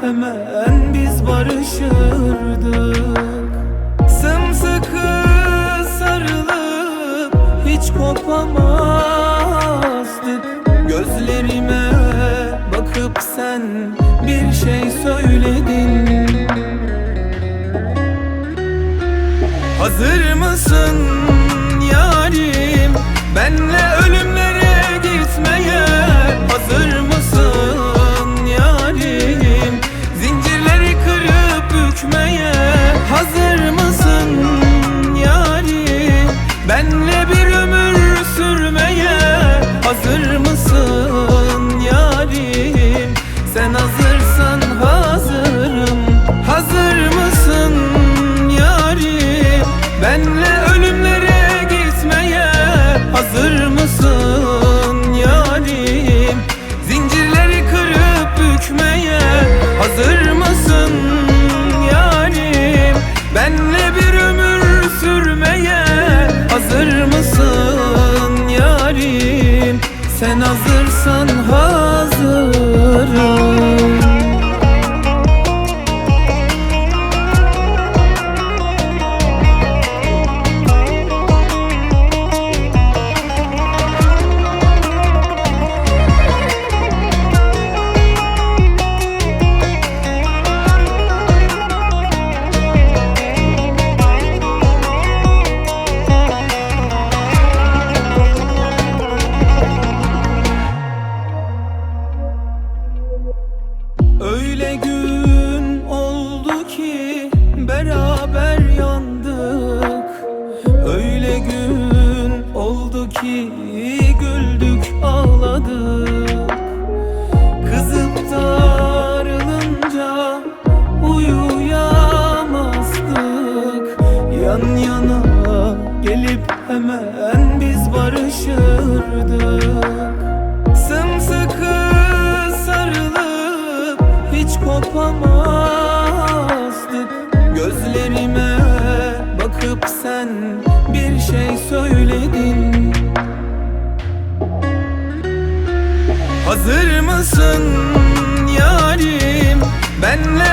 hemen biz barışırdık. Sımsıkı sarılıp hiç kopamazdık. Gözlerime bakıp sen bir şey söyledin. Hazır mısın yarim benle ölümlere gitmeye? Hazır mısın yarim zincirleri kırıp bükmeye? Hazır mısın yarim benle bir ömür sürmeye? Hazır mısın yarim? Sen hazırsan hazırım. Hazır mısın yarim benle ölümlere gitmeye? Hazır mısın yarim zincirleri kırıp bükmeye? Hazır mısın yarim benle bir ömür sürmeye? Hazır mısın yarim? Sen hazırsan hazırım. Öyle gün oldu ki beraber yandık. Öyle gün oldu ki güldük ağladık. Kızıp darılınca uyuyamazdık. Yan yana gelip hemen biz barışırdık. Sımsıkı sarılıp hiç kopamazdık. Gözlerime bakıp sen bir şey söyledin. Hazır mısın yarim benle